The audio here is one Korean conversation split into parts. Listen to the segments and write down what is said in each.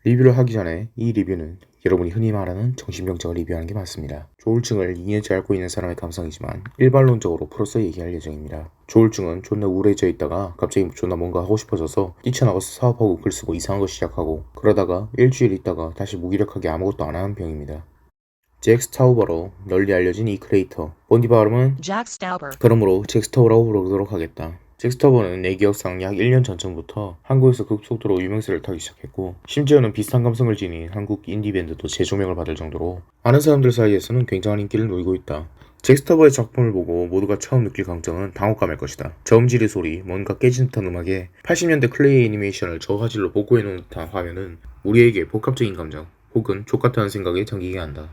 리뷰를 하기 전에 이 리뷰는 여러분이 흔히 말하는 정신병자가 리뷰하는 게 맞습니다. 조울증을 이해치 앓고 있는 사람의 감상이지만 일반론적으로 풀어서 얘기할 예정입니다. 조울증은 존나 우울해져 있다가 갑자기 존나 뭔가 하고 싶어져서 뛰쳐나가서 사업하고 글 쓰고 이상한 거 시작하고 그러다가 일주일 있다가 다시 무기력하게 아무것도 안 하는 병입니다. 잭 스타우버로 널리 알려진 이 크리에이터 본디 발음은 Jack Stauber. 그러므로 잭 스타우버라고 부르도록 하겠다. 잭 스타우버는 내 기억상 약 1년 전쯤부터 한국에서 급속도로 유명세를 타기 시작했고 심지어는 비슷한 감성을 지닌 한국 인디밴드도 재조명을 받을 정도로 아는 사람들 사이에서는 굉장한 인기를 누리고 있다. 잭 스타우버의 작품을 보고 모두가 처음 느낄 감정은 당혹감일 것이다. 저음질의 소리, 뭔가 깨진 듯한 음악에 80년대 클레이 애니메이션을 저화질로 복구해놓은 듯한 화면은 우리에게 복합적인 감정 혹은 족같다는 생각에 잠기게 한다.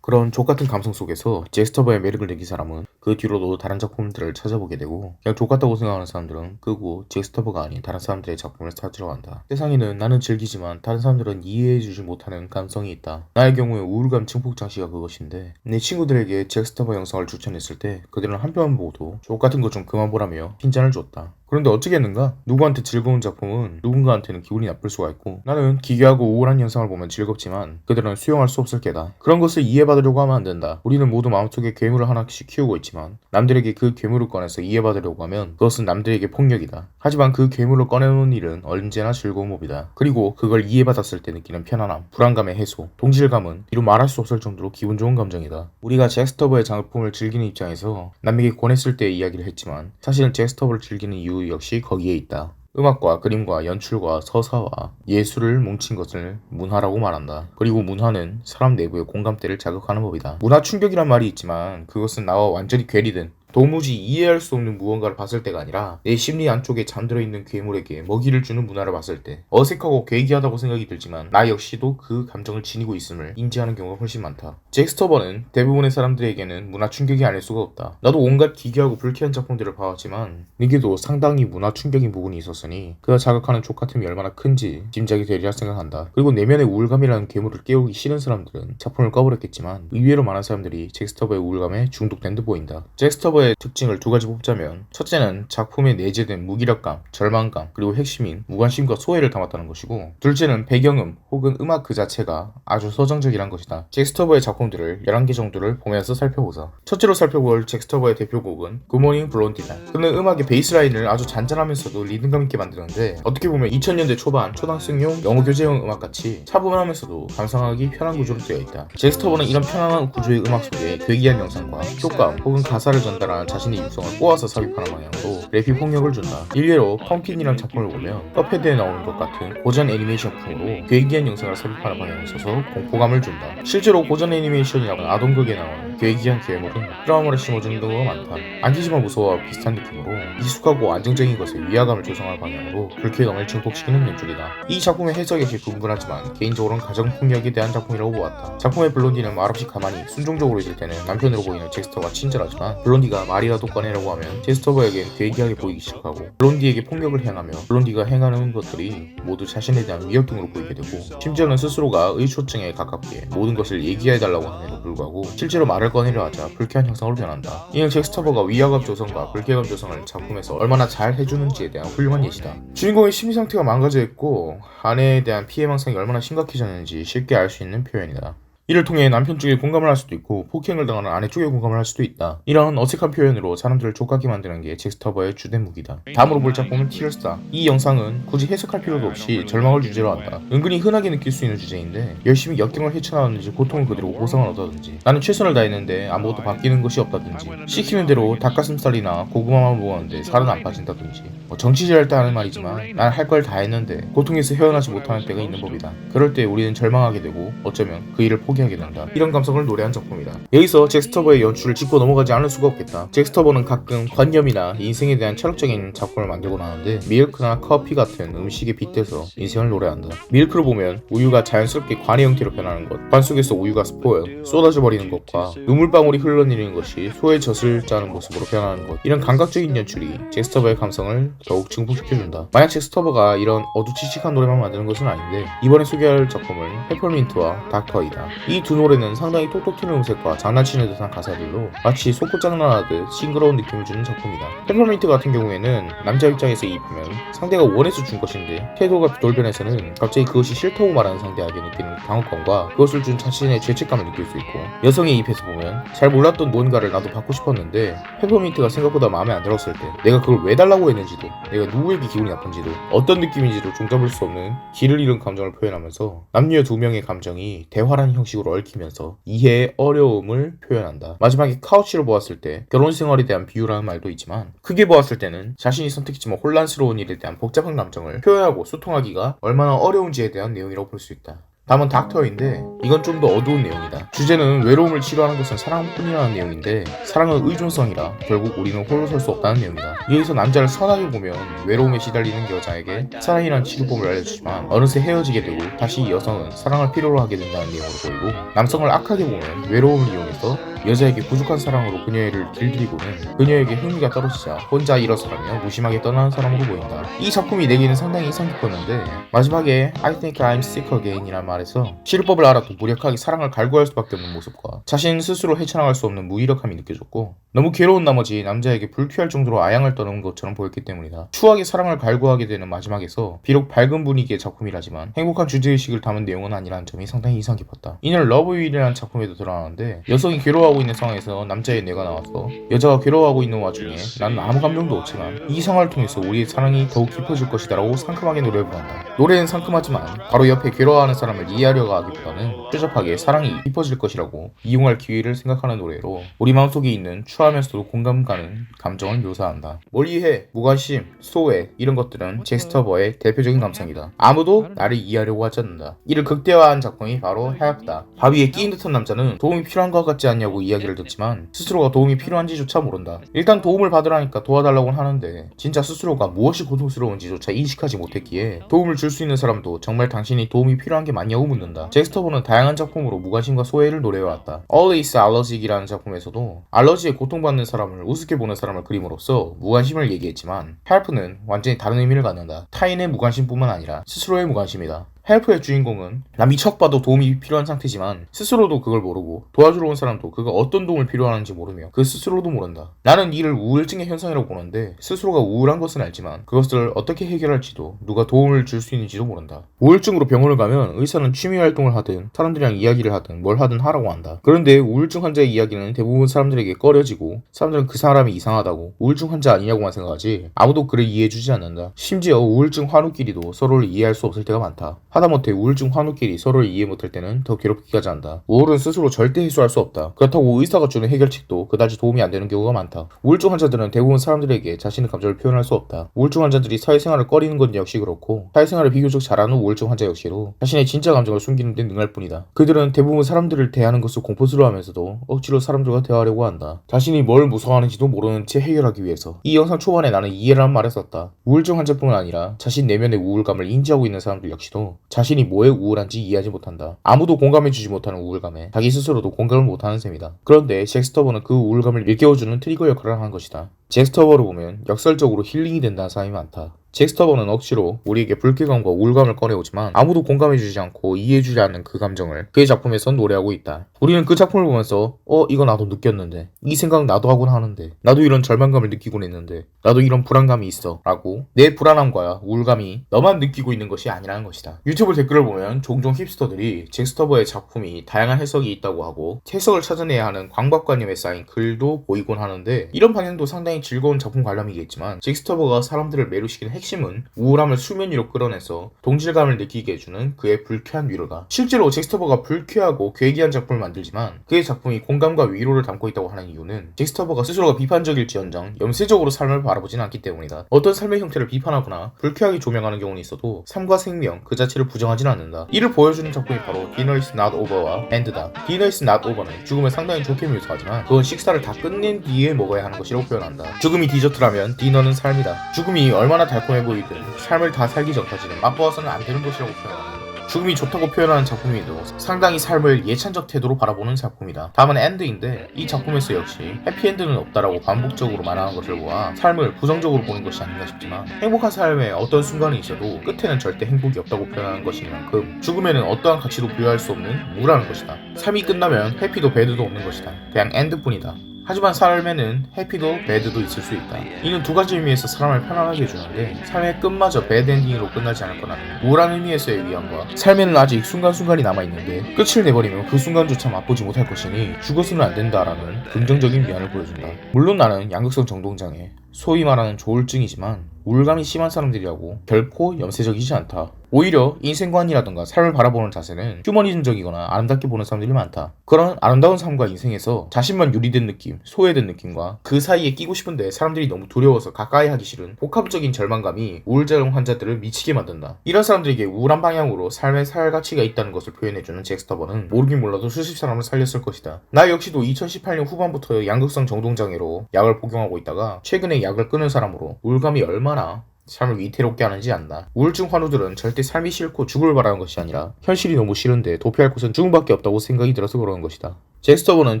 그런 족같은 감성 속에서 잭 스타우버의 매력을 느낀 사람은 그 뒤로도 다른 작품들을 찾아보게 되고 그냥 족같다고 생각하는 사람들은 끄고 잭 스타우버가 아닌 다른 사람들의 작품을 찾으러 간다. 세상에는 나는 즐기지만 다른 사람들은 이해해주지 못하는 감성이 있다. 나의 경우에 우울감 증폭 장치가 그것인데 내 친구들에게 잭 스타우버 영상을 추천했을 때 그들은 한 편만 보고도 족같은 것 좀 그만 보라며 핀잔을 줬다. 그런데 어떻게 했는가? 누구한테 즐거운 작품은 누군가한테는 기분이 나쁠 수가 있고 나는 기괴하고 우울한 영상을 보면 즐겁지만 그들은 수용할 수 없을 게다. 그런 것을 이해받으려고 하면 안 된다. 우리는 모두 마음속에 괴물을 하나씩 키우고 있지만 남들에게 그 괴물을 꺼내서 이해받으려고 하면 그것은 남들에게 폭력이다. 하지만 그 괴물을 꺼내놓는 일은 언제나 즐거운 법이다. 그리고 그걸 이해받았을 때 느끼는 편안함, 불안감의 해소, 동질감은 이루 말할 수 없을 정도로 기분 좋은 감정이다. 우리가 잭 스타우버의 작품을 즐기는 입장에서 남에게 권했을 때의 이야기를 했지만 사실은 잭 스타우버를 즐기는 이유 역시 거기에 있다. 음악과 그림과 연출과 서사와 예술을 뭉친 것을 문화라고 말한다. 그리고 문화는 사람 내부의 공감대를 자극하는 법이다. 문화 충격이란 말이 있지만 그것은 나와 완전히 괴리된 도무지 이해할 수 없는 무언가를 봤을 때가 아니라 내 심리 안쪽에 잠들어 있는 괴물에게 먹이를 주는 문화를 봤을 때 어색하고 괴기하다고 생각이 들지만 나 역시도 그 감정을 지니고 있음을 인지하는 경우가 훨씬 많다. 잭 스타우버는 대부분의 사람들에게는 문화 충격이 아닐 수가 없다. 나도 온갖 기괴하고 불쾌한 작품들을 봐왔지만 내게도 상당히 문화 충격인 부분이 있었으니 그가 자극하는 족같음이 얼마나 큰지 짐작이 되리라 생각한다. 그리고 내면의 우울감이라는 괴물을 깨우기 싫은 사람들은 작품을 꺼버렸겠지만 의외로 많은 사람들이 잭 스타우버의 우울감에 중독된 듯 보인다. 잭 스타우버의 특징을 두 가지 뽑자면 첫째는 작품에 내재된 무기력감, 절망감, 그리고 핵심인 무관심과 소외를 담았다는 것이고 둘째는 배경음 혹은 음악 그 자체가 아주 서정적이란 것이다. 잭 스타우버의 작품들을 11개 정도를 보면서 살펴보자. 첫째로 살펴볼 잭 스타우버의 대표곡은 굿모닝 블론디다. 그는 음악의 베이스라인을 아주 잔잔하면서도 리듬감 있게 만드는데 어떻게 보면 2000년대 초반 초등학생용 영어 교재용 음악같이 차분하면서도 감상하기 편한 구조로 되어 있다. 잭 스타우버는 이런 편안한 구조의 음악 속에 괴기한 영상과 효과음 혹은 가사를 전달하는 자신의 육성을 꼬아서 삽입하는 방향으로 래피 폭력을 준다. 일례로 펌킨이라는 작품을 보면 컵헤드에 나오는 것 같은 고전 애니메이션풍으로 괴기한 영상을 삽입하는 방향을 써서 공포감을 준다. 실제로 고전 애니메이션이라고 아동극에 나오는 괴기한 괴물은 트라우마를 심어주는 경우가 많다. 안티지마 무서워와 비슷한 느낌으로 익숙하고 안정적인 것에 위화감을 조성할 방향으로 불쾌감을 증폭시키는 연출이다. 이 작품의 해석 역시 분분하지만 개인적으로는 가정폭력에 대한 작품이라고 보았다. 작품의 블론디는 말없이 가만히 순종적으로 있을 때는 남편으로 보이는 잭 스타우버가 친절하지만 블론디가 말이라도 꺼내라고 하면 잭 스타우버에겐 괴기하게 보이기 시작하고 블론디에게 폭력을 행하며 블론디가 행하는 것들이 모두 자신에 대한 위협등으로 보이게 되고 심지어는 스스로가 의초증에 가깝게 모든 것을 얘기해달라고 함에도 불구하고 실제로 말을 꺼내려 하자 불쾌한 형상으로 변한다. 이는 잭 스타우버가 위화감 조성과 불쾌감 조성을 작품에서 얼마나 잘 해주는지에 대한 훌륭한 예시다. 주인공의 심리상태가 망가져 있고 아내에 대한 피해망상이 얼마나 심각해졌는지 쉽게 알 수 있는 표현이다. 이를 통해 남편 쪽에 공감을 할 수도 있고 폭행을 당하는 아내 쪽에 공감을 할 수도 있다. 이런 어색한 표현으로 사람들을 족같게 만드는 게 잭 스타우버의 주된 무기다. 다음으로 볼 작품은 티어스다. 이 영상은 굳이 해석할 필요도 없이 절망을 주제로 한다. 은근히 흔하게 느낄 수 있는 주제인데 열심히 역경을 헤쳐나왔는지 고통을 그대로 보상을 얻었든지 나는 최선을 다했는데 아무것도 바뀌는 것이 없다든지 시키는 대로 닭가슴살이나 고구마만 먹었는데 살은 안 빠진다든지 정치질할 때 하는 말이지만 난 할 걸 다 했는데 고통에서 헤어나지 못하는 때가 있는 법이다. 그럴 때 우리는 절망하게 되고 어쩌면 그 일을 포기하게 된다. 이런 감성을 노래한 작품이다. 여기서 잭 스타우버의 연출을 짚고 넘어가지 않을 수가 없겠다. 잭 스타우버는 가끔 관념이나 인생에 대한 철학적인 작품을 만들곤 하는데 밀크나 커피 같은 음식에 빗대서 인생을 노래한다. 밀크를 보면 우유가 자연스럽게 관의 형태로 변하는 것, 관 속에서 우유가 스포일, 쏟아져 버리는 것과 눈물방울이 흘러내리는 것이 소의 젖을 짜는 모습으로 변하는 것, 이런 감각적인 연출이 잭 스타우버의 감성을 더욱 증폭시켜준다. 만약 잭 스타우버가 이런 어두칙칙한 노래만 만드는 것은 아닌데 이번에 소개할 작품은 페퍼민트와 닥터이다. 이 두 노래는 상당히 톡톡 튀는 음색과 장난치는 듯한 가사들로 마치 속고 장난하듯 싱그러운 느낌을 주는 작품이다. 페퍼민트 같은 경우에는 남자 입장에서 이입하면 상대가 원해서 준 것인데 태도가 돌변해서는 갑자기 그것이 싫다고 말하는 상대에게 느끼는 당혹감과 그것을 준 자신의 죄책감을 느낄 수 있고, 여성의 입에서 보면 잘 몰랐던 무언가를 나도 받고 싶었는데 페퍼민트가 생각보다 마음에 안 들었을 때 내가 그걸 왜 달라고 했는지도, 내가 누구에게 기분이 나쁜지도, 어떤 느낌인지도 종잡을 수 없는 길을 잃은 감정을 표현하면서 남녀 두 명의 감정이 대화라는 형식으로 얽히면서 이해의 어려움을 표현한다. 마지막에 카우치를 보았을 때 결혼 생활에 대한 비유라는 말도 있지만, 크게 보았을 때는 자신이 선택했지만 혼란스러운 일에 대한 복잡한 감정을 표현하고 소통하기가 얼마나 어려운지에 대한 내용이라고 볼 수 있다. 다음은 닥터인데 이건 좀 더 어두운 내용이다. 주제는 외로움을 치료하는 것은 사랑뿐이라는 내용인데, 사랑은 의존성이라 결국 우리는 홀로 설 수 없다는 내용이다. 여기서 남자를 선하게 보면 외로움에 시달리는 여자에게 사랑이란 치료법을 알려주지만 어느새 헤어지게 되고 다시 여성은 사랑을 필요로 하게 된다는 내용으로 보이고, 남성을 악하게 보면 외로움을 이용해서 여자에게 부족한 사랑으로 그녀를 길들이고는 그녀에게 흥미가 떨어지자 혼자 일어서라며 무심하게 떠나는 사람으로 보인다. 이 작품이 내게는 상당히 인상 깊었는데, 마지막에 I think I'm sick again 이란 말에서 치료법을 알아도 무력하게 사랑을 갈구할 수밖에 없는 모습과 자신 스스로 헤쳐나갈 수 없는 무기력함이 느껴졌고, 너무 괴로운 나머지 남자에게 불쾌할 정도로 아양을 떠는 것처럼 보였기 때문이다. 추하게 사랑을 갈구하게 되는 마지막에서 비록 밝은 분위기의 작품이라지만 행복한 주제의식을 담은 내용은 아니라는 점이 상당히 인상 깊었다. 이는 러브윌이라는 작품에도 드러나는데, 여성이 괴로워하고 있는 상황에서 남자의 뇌가 나와서 여자가 괴로워하고 있는 와중에 나는 아무 감정도 없지만 이 상황을 통해서 우리의 사랑이 더욱 깊어질 것이다 라고 상큼하게 노래를 부른다. 노래는 상큼하지만 바로 옆에 괴로워하는 사람을 이해하려고 하기보다는 추잡하게 사랑이 깊어질 것이라고 이용할 기회를 생각하는 노래로 우리 마음속에 있는 추하면서도 공감 가는 감정을 묘사한다. 멀리해, 무관심, 소외 이런 것들은 잭스터버의 대표적인 감성이다. 아무도 나를 이해하려고 하지 않는다. 이를 극대화한 작품이 바로 헬프다. 바위에 끼인 듯한 남자는 도움이 필요한 것 같지 않냐고 이야기를 듣지만 스스로가 도움이 필요한지조차 모른다. 일단 도움을 받으라니까 도와달라고는 하는데 진짜 스스로가 무엇이 고통스러운지조차 인식하지 못했기에 도움을 줄 수 있는 사람도 정말 당신이 도움이 필요한 게 맞냐고 묻는다. 잭스터버는 다양한 작품으로 무관심과 소외를 노래해왔다. All is Allergic이라는 작품에서도 알러지에 고통받는 사람을 우습게 보는 사람을 그림으로써 무관심을 얘기했지만, 헬프는 완전히 다른 의미를 갖는다. 타인의 무관심뿐만 아니라 스스로의 무관심이다. 헬프의 주인공은 남이 척 봐도 도움이 필요한 상태지만 스스로도 그걸 모르고 도와주러 온 사람도 그가 어떤 도움을 필요하는지 모르며 그 스스로도 모른다. 나는 이를 우울증의 현상이라고 보는데, 스스로가 우울한 것은 알지만 그것을 어떻게 해결할지도 누가 도움을 줄 수 있는지도 모른다. 우울증으로 병원을 가면 의사는 취미활동을 하든 사람들이랑 이야기를 하든 뭘 하든 하라고 한다. 그런데 우울증 환자의 이야기는 대부분 사람들에게 꺼려지고 사람들은 그 사람이 이상하다고 우울증 환자 아니냐고만 생각하지 아무도 그를 이해해주지 않는다. 심지어 우울증 환우끼리도 서로를 이해할 수 없을 때가 많다. 하다못해 우울증 환우끼리 서로를 이해 못할 때는 더 괴롭기까지 한다. 우울은 스스로 절대 해소할 수 없다. 그렇다고 의사가 주는 해결책도 그다지 도움이 안 되는 경우가 많다. 우울증 환자들은 대부분 사람들에게 자신의 감정을 표현할 수 없다. 우울증 환자들이 사회생활을 꺼리는 건 역시 그렇고, 사회생활을 비교적 잘하는 우울증 환자 역시도 자신의 진짜 감정을 숨기는 데 능할 뿐이다. 그들은 대부분 사람들을 대하는 것을 공포스러워하면서도 억지로 사람들과 대화하려고 한다. 자신이 뭘 무서워하는지도 모르는 채 해결하기 위해서. 이 영상 초반에 나는 이해라는 말을 썼다. 우울증 환자뿐만 아니라 자신 내면의 우울감을 인지하고 있는 사람들 역시도 자신이 뭐에 우울한지 이해하지 못한다. 아무도 공감해주지 못하는 우울감에 자기 스스로도 공감을 못하는 셈이다. 그런데 잭스터버는 그 우울감을 일깨워주는 트리거 역할을 한 것이다. 잭스터버를 보면 역설적으로 힐링이 된다는 사람이 많다. 잭스터버는 억지로 우리에게 불쾌감과 우울감을 꺼내오지만 아무도 공감해주지 않고 이해해주지 않는 그 감정을 그의 작품에선 노래하고 있다. 우리는 그 작품을 보면서 이거 나도 느꼈는데, 이 생각 나도 하곤 하는데, 나도 이런 절망감을 느끼곤 했는데, 나도 이런 불안감이 있어 라고 내 불안함과 우울감이 너만 느끼고 있는 것이 아니라는 것이다. 유튜브 댓글을 보면 종종 힙스터들이 잭스터버의 작품이 다양한 해석이 있다고 하고 해석을 찾아내야 하는 강박관념에 쌓인 글도 보이곤 하는데, 이런 방향도 상당히 즐거운 작품 관람이겠지만 잭스터버가 사람들을 매료시키는 핵심은 우울함을 수면 위로 끌어내서 동질감을 느끼게 해주는 그의 불쾌한 위로다. 실제로 잭스터버가 불쾌하고 괴기한 작품을 만들지만 그의 작품이 공감과 위로를 담고 있다고 하는 이유는 잭스터버가 스스로가 비판적일지언정 염세적으로 삶을 바라보진 않기 때문이다. 어떤 삶의 형태를 비판하거나 불쾌하게 조명하는 경우는 있어도 삶과 생명 그 자체를 부정하진 않는다. 이를 보여주는 작품이 바로 Dinner is not over와 End다. Dinner is not over는 죽음을 상당히 좋게 묘사하지만 그건 식사를 다 끝낸 뒤에 먹어야 하는 것이라고 표현한다. 죽음이 디저트라면 디너는 삶이다. 죽음이 얼마나 달콤해 보이든 삶을 다 살기 전까지는 맛보아서는 안 되는 것이라고 표현한다. 죽음이 좋다고 표현하는 작품이도 상당히 삶을 예찬적 태도로 바라보는 작품이다. 다음은 엔드인데 이 작품에서 역시 해피엔드는 없다라고 반복적으로 말하는 것을 보아 삶을 부정적으로 보는 것이 아닌가 싶지만 행복한 삶에 어떤 순간이 있어도 끝에는 절대 행복이 없다고 표현하는 것인 만큼 죽음에는 어떠한 가치도 부여할 수 없는 무라는 것이다. 삶이 끝나면 해피도 배드도 없는 것이다. 그냥 엔드뿐이다. 하지만 삶에는 해피도 배드도 있을 수 있다. 이는 두 가지 의미에서 사람을 편안하게 해주는데 삶의 끝마저 배드엔딩으로 끝나지 않을 거라는 우울한 의미에서의 위안과 삶에는 아직 순간순간이 남아있는데 끝을 내버리면 그 순간조차 맛보지 못할 것이니 죽어서는 안 된다라는 긍정적인 위안을 보여준다. 물론 나는 양극성 정동장애, 소위 말하는 조울증이지만 우울감이 심한 사람들이라고 결코 염세적이지 않다. 오히려 인생관이라든가 삶을 바라보는 자세는 휴머니즘적이거나 아름답게 보는 사람들이 많다. 그런 아름다운 삶과 인생에서 자신만 유리된 느낌, 소외된 느낌과 그 사이에 끼고 싶은데 사람들이 너무 두려워서 가까이 하기 싫은 복합적인 절망감이 우울증 환자들을 미치게 만든다. 이런 사람들에게 우울한 방향으로 삶에 살 가치가 있다는 것을 표현해주는 잭스터버는 모르긴 몰라도 수십 사람을 살렸을 것이다. 나 역시도 2018년 후반부터 양극성 정동장애로 약을 복용하고 있다가 최근에 약을 끊은 사람으로 우울감이 얼마나 삶을 위태롭게 하는지 안다. 우울증 환우들은 절대 삶이 싫고 죽을 바라는 것이 아니라 현실이 너무 싫은데 도피할 곳은 죽음밖에 없다고 생각이 들어서 그러는 것이다. 잭스터버는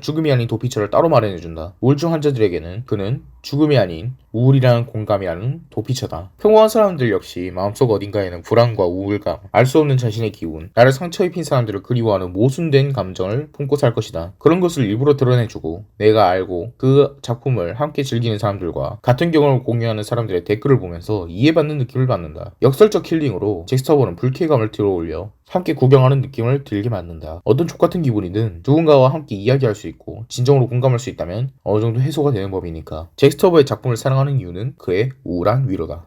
죽음이 아닌 도피처를 따로 마련해준다. 우울증 환자들에게는 그는 죽음이 아닌 우울이라는 공감이라는 도피처다. 평범한 사람들 역시 마음속 어딘가에는 불안과 우울감, 알 수 없는 자신의 기운, 나를 상처 입힌 사람들을 그리워하는 모순된 감정을 품고 살 것이다. 그런 것을 일부러 드러내주고 내가 알고 그 작품을 함께 즐기는 사람들과 같은 경험을 공유하는 사람들의 댓글을 보면서 이해받는 느낌을 받는다. 역설적 힐링으로 잭스터버는 불쾌감을 들어올려 함께 구경하는 느낌을 들게 만든다. 어떤 족같은 기분이든 누군가와 함께 이야기할 수 있고 진정으로 공감할 수 있다면 어느 정도 해소가 되는 법이니까. 잭스터버의 작품을 사랑하는 이유는 그의 우울한 위로다.